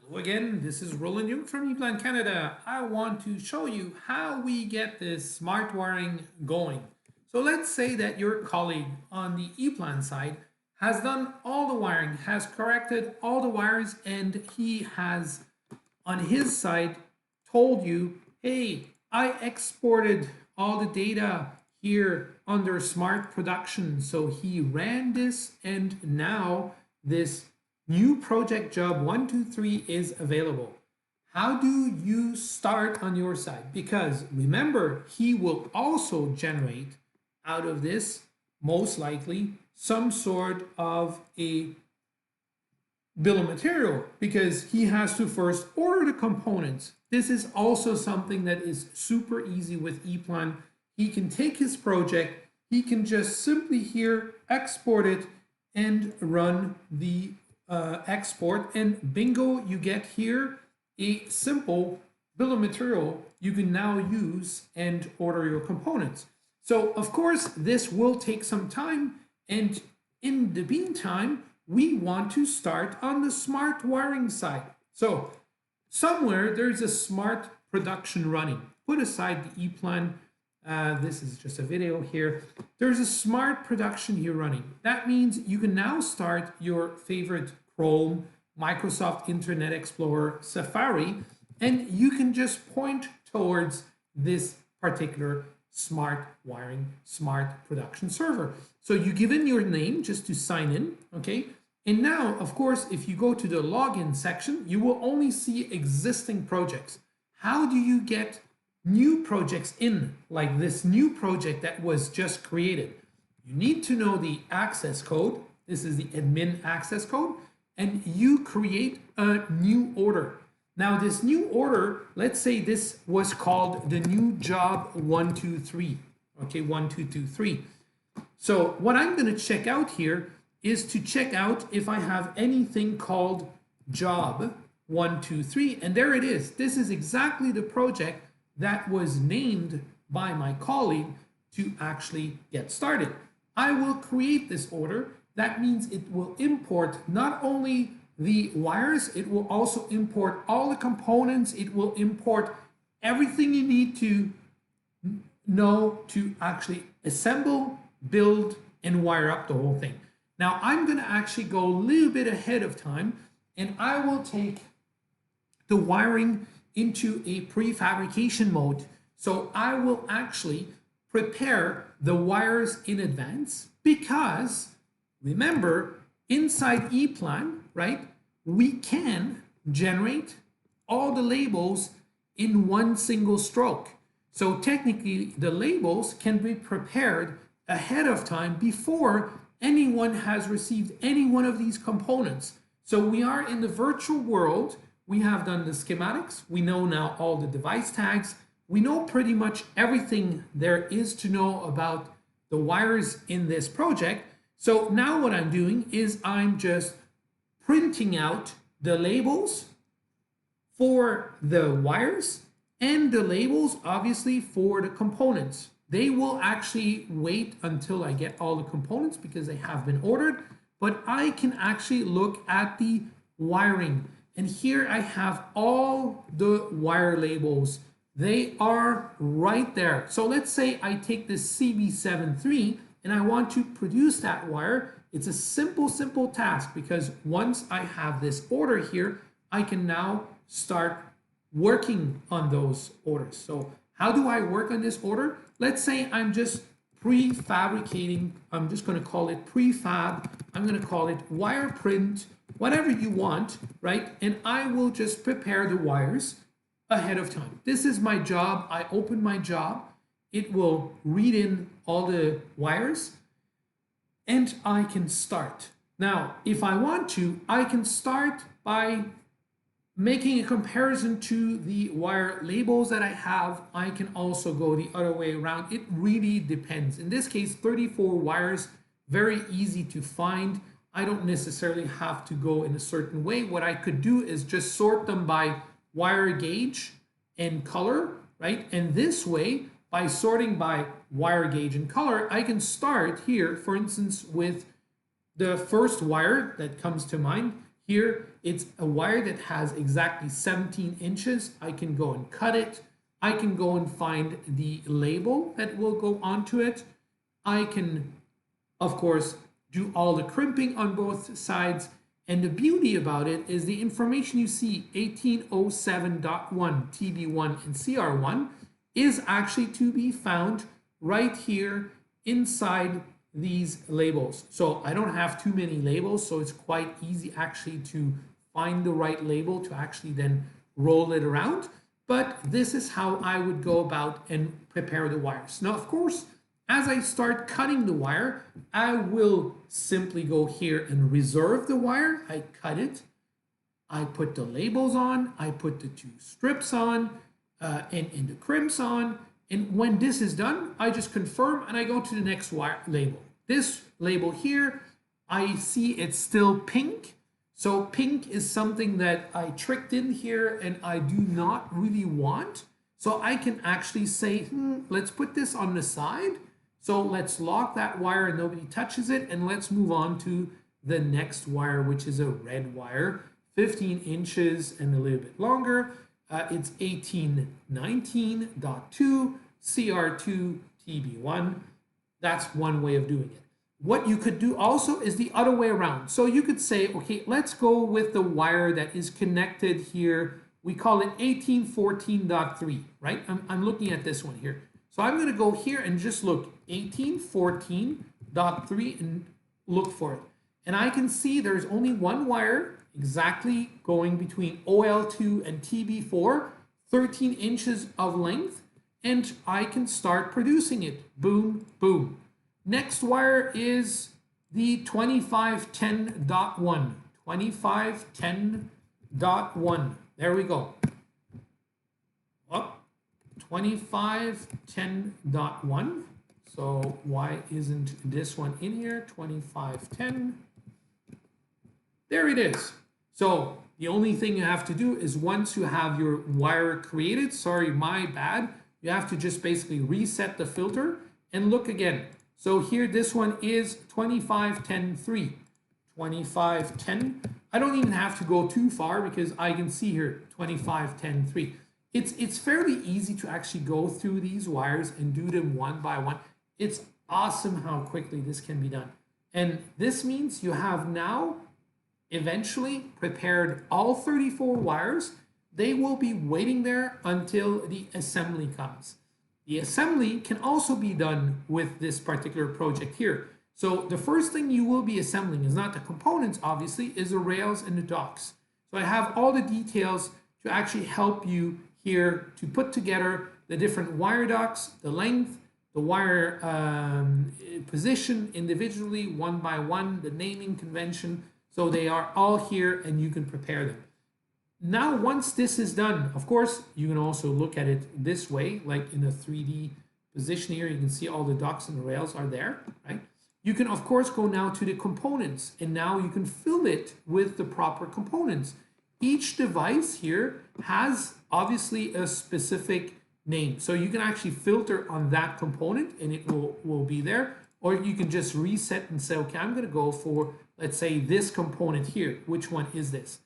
Hello again, this is Roland Young from EPLAN Canada. I want to show you how we get this smart wiring going. So let's say that your colleague on the EPLAN side has done all the wiring, has corrected all the wires, and he has on his side told you, hey, I exported all the data here under smart production. So he ran this and now this new project job 123 is available. How do you start on your side? Because remember, he will also generate out of this, most likely, some sort of a bill of material because he has to first order the components. This is also something that is super easy with EPLAN. He can take his project, he can just simply here export it and run the export, and bingo, you get here a simple bill of material you can now use and order your components. So of course this will take some time, and in the meantime we want to start on the smart wiring side. So somewhere there's a smart production running. Put aside the EPLAN, this is just a video here. There's a smart production here running. That means you can now start your favorite Chrome, Microsoft Internet Explorer, Safari, and you can just point towards this particular smart wiring, smart production server. So you give in your name just to sign in, okay? And now, of course, if you go to the login section, you will only see existing projects. How do you get new projects in, like this new project that was just created? You need to know the access code. This is the admin access code, and you create a new order. Now this new order, let's say this was called the new job 123, okay, 1223. So what I'm going to check out here is to check out if I have anything called job 123, and there it is. This is exactly the project that was named by my colleague to actually get started. I will create this order. That means it will import not only the wires, it will also import all the components, it will import everything you need to know to actually assemble, build, and wire up the whole thing. Now I'm going to actually go a little bit ahead of time, and I will take the wiring into a prefabrication mode. So I will actually prepare the wires in advance because remember, inside EPLAN, right, we can generate all the labels in one single stroke. So technically, the labels can be prepared ahead of time before anyone has received any one of these components. So we are in the virtual world. We have done the schematics. We know now all the device tags. We know pretty much everything there is to know about the wires in this project. So now what I'm doing is I'm just printing out the labels for the wires and the labels obviously for the components. They will actually wait until I get all the components because they have been ordered, but I can actually look at the wiring. And here I have all the wire labels. They are right there. So let's say I take this CB73 and I want to produce that wire. It's a simple task because once I have this order here, I can now start working on those orders. So how do I work on this order? Let's say I'm just prefabricating. I'm just going to call it prefab. I'm going to call it wire print, whatever you want, right? And I will just prepare the wires ahead of time. This is my job. I open my job. It will read in all the wires and I can start. Now, if I want to, I can start by making a comparison to the wire labels that I have. I can also go the other way around. It really depends. In this case, 34 wires, very easy to find. I don't necessarily have to go in a certain way. What I could do is just sort them by wire gauge and color, right? And this way, by sorting by wire gauge and color, I can start here, for instance, with the first wire that comes to mind. Here, it's a wire that has exactly 17 inches. I can go and cut it. I can go and find the label that will go onto it. I can, of course, do all the crimping on both sides. And the beauty about it is the information you see, 1807.1, TB1, and CR1, is actually to be found right here inside these labels. So I don't have too many labels, so it's quite easy actually to find the right label to actually then roll it around. But this is how I would go about and prepare the wires. Now, of course, as I start cutting the wire, I will simply go here and reserve the wire. I cut it. I put the labels on. I put the two strips on and the crimps on. And when this is done, I just confirm and I go to the next wire label. This label here, I see it's still pink. So pink is something that I tricked in here and I do not really want. So I can actually say, let's put this on the side. So let's lock that wire and nobody touches it. And let's move on to the next wire, which is a red wire, 15 inches and a little bit longer. It's 1819.2 CR2 TB1. That's one way of doing it. What you could do also is the other way around. So you could say, okay, let's go with the wire that is connected here. We call it 1814.3, right? I'm looking at this one here. So I'm going to go here and just look 1814.3 and look for it. And I can see there's only one wire exactly going between OL2 and TB4, 13 inches of length, and I can start producing it. Boom, boom. Next wire is the 2510.1. 2510.1. There we go. Oh, 2510.1. So why isn't this one in here? 2510. There it is. So the only thing you have to do is once you have your wire created, sorry, my bad, you have to just basically reset the filter and look again. So here, this one is 2510.3. 2510. I don't even have to go too far because I can see here 2510.3. It's fairly easy to actually go through these wires and do them one by one. It's awesome how quickly this can be done. And this means you have now eventually prepared all 34 wires. They will be waiting there until the assembly comes. The assembly can also be done with this particular project here. So the first thing you will be assembling is not the components, obviously, is the rails and the docks. So I have all the details to actually help you here to put together the different wire docks, the length, the wire position individually, one by one, the naming convention. So they are all here and you can prepare them. Now, once this is done, of course, you can also look at it this way, like in a 3D position here. You can see all the docks and the rails are there, right? You can, of course, go now to the components, and now you can fill it with the proper components. Each device here has obviously a specific name. So you can actually filter on that component and it will be there. Or you can just reset and say, okay, I'm going to go for, let's say, this component here. Which one is this?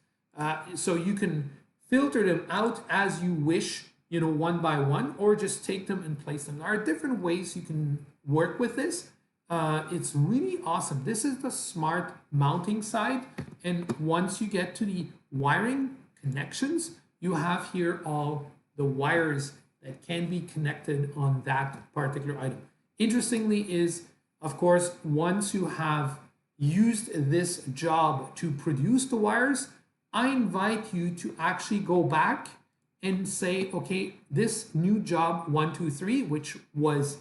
So you can filter them out as you wish, you know, one by one, or just take them and place them. There are different ways you can work with this. It's really awesome. This is the smart mounting side. And once you get to the wiring connections, you have here all the wires that can be connected on that particular item. Interestingly is, of course, once you have used this job to produce the wires, I invite you to actually go back and say, okay, this new job 1, 2, 3, which was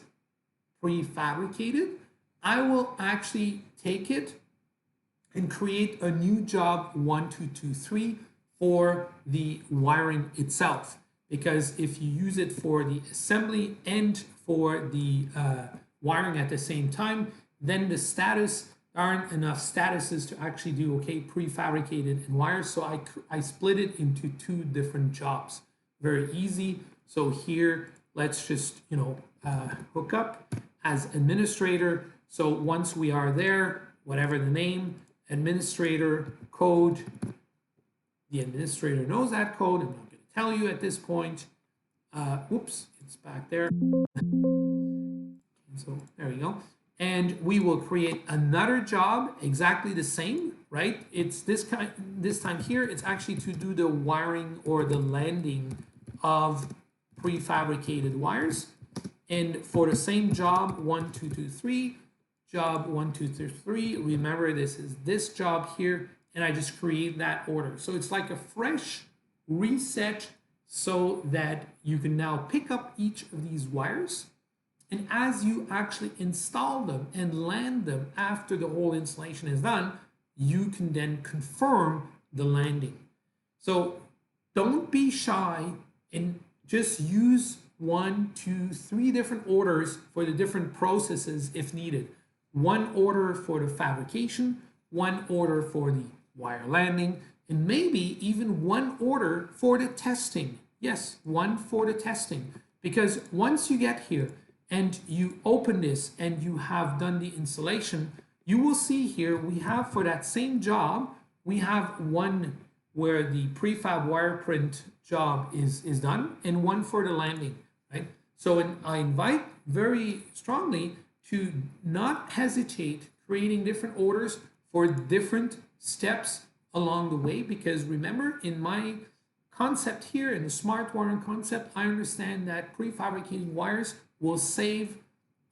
prefabricated, I will actually take it and create a new job 1, 2, 2, 3 for the wiring itself. Because if you use it for the assembly and for the wiring at the same time, then the status aren't enough statuses to actually do, okay, prefabricated and wires. So I split it into 2 different jobs. Very easy. So here, let's just, you know, hook up as administrator. So once we are there, whatever the name, administrator, code, The administrator knows that code. I'm not going to tell you at this point. Whoops, it's back there. So there we go. And we will create another job exactly the same, right? It's this time here, it's actually to do the wiring or the landing of prefabricated wires. And for the same job, 1, 2, 2, 3, job 1, 2, 3, remember this is this job here, and I just create that order. So it's like a fresh reset so that you can now pick up each of these wires. And as you actually install them and land them after the whole installation is done, you can then confirm the landing. So don't be shy and just use 1, 2, 3 different orders for the different processes if needed. One order for the fabrication, one order for the wire landing, and maybe even one order for the testing. Yes, one for the testing. Because once you get here and you open this and you have done the installation, you will see here we have for that same job, we have one where the prefab wire print job is done and one for the landing, right? So I invite very strongly to not hesitate creating different orders for different steps along the way, because remember, in my concept here, in the smart wiring concept, I understand that prefabricated wires will save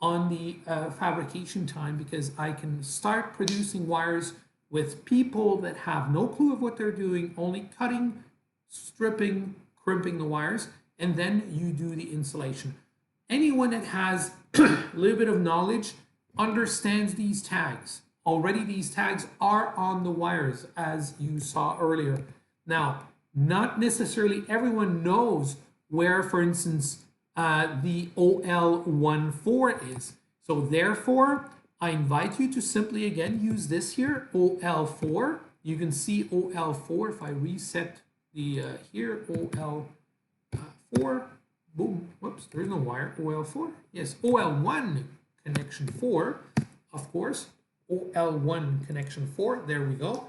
on the fabrication time, because I can start producing wires with people that have no clue of what they're doing, only cutting, stripping, crimping the wires, and then you do the installation. Anyone that has a little bit of knowledge understands these tags. Already these tags are on the wires, as you saw earlier. Now, not necessarily everyone knows where, for instance, the OL14 is. So therefore, I invite you to simply again use this here, OL4. You can see OL4 if I reset the here, OL4. Boom, whoops, there's no wire, OL4. Yes, OL1 connection 4, of course, OL1 connection 4, there we go.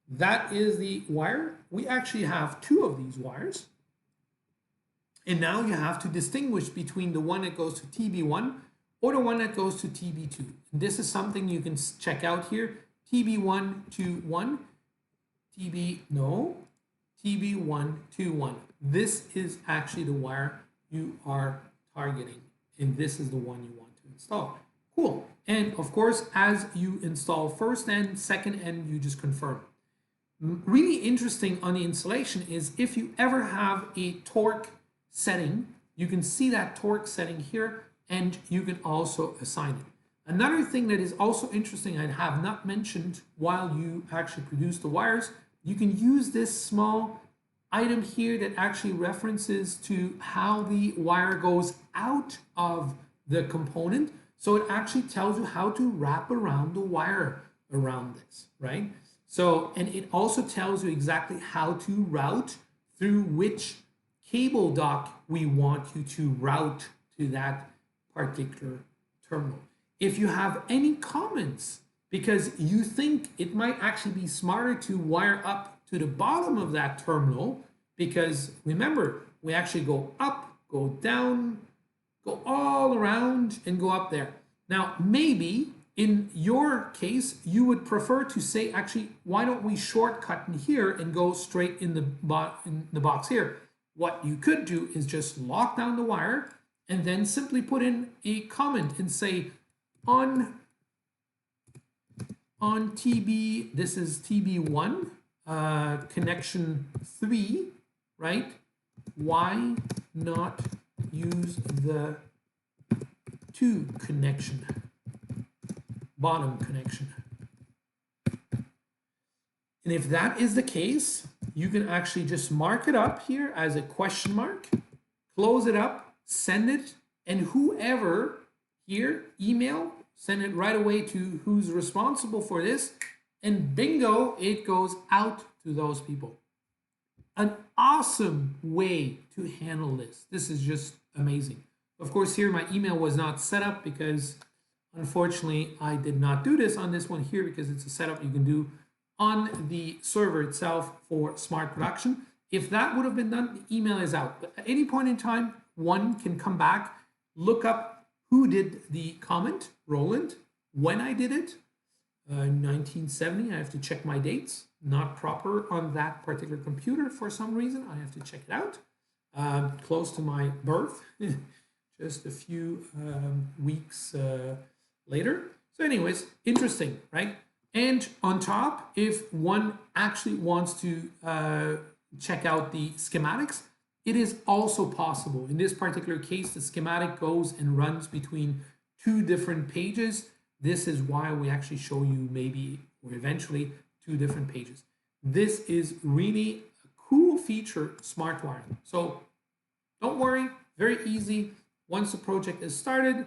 That is the wire. We actually have 2 of these wires. And now you have to distinguish between the one that goes to TB1 or the one that goes to TB2. And this is something you can check out here. TB1 to 1, TB1 to 1. This is actually the wire you are targeting, and this is the one you want to install. Cool. And of course, as you install first end, second end, you just confirm. Really interesting on the installation is if you ever have a torque setting, you can see that torque setting here, and you can also assign it. Another thing that is also interesting I have not mentioned while you actually produce the wires, you can use this small item here that actually references to how the wire goes out of the component. So it actually tells you how to wrap around the wire around this, right? So, and it also tells you exactly how to route through which cable dock we want you to route to that particular terminal. If you have any comments, because you think it might actually be smarter to wire up to the bottom of that terminal, because remember, we actually go up, go down, go all around and go up there. Now, maybe in your case, you would prefer to say, actually, why don't we shortcut in here and go straight in the box here? What you could do is just lock down the wire and then simply put in a comment and say, on TB, this is TB1, connection 3, right? Why not use the 2 connection, bottom connection? And if that is the case, you can actually just mark it up here as a question mark, close it up, send it, and whoever here, email, send it right away to who's responsible for this, and bingo, it goes out to those people. An awesome way to handle this. This is just amazing. Of course, here my email was not set up because unfortunately I did not do this on this one here, because it's a setup you can do on the server itself for Smart Production. If that would have been done, the email is out. But at any point in time, one can come back, look up who did the comment, Roland, when I did it, 1970. I have to check my dates, not proper on that particular computer for some reason. I have to check it out. Close to my birth, just a few weeks later. So anyways, interesting, right? And on top, if one actually wants to check out the schematics, it is also possible. In this particular case, the schematic goes and runs between two different pages. This is why we actually show you maybe or eventually two different pages. This is really a cool feature, smart wiring. So don't worry, very easy. Once the project is started,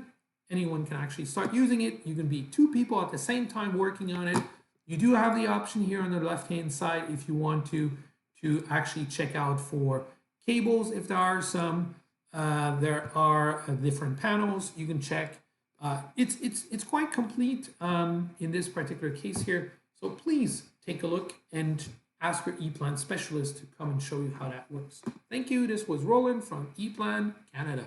anyone can actually start using it. You can be two people at the same time working on it. You do have the option here on the left-hand side if you want to actually check out for cables. If there are some, there are different panels you can check. It's quite complete in this particular case here. So please take a look and ask your EPLAN specialist to come and show you how that works. Thank you. This was Roland from EPLAN Canada.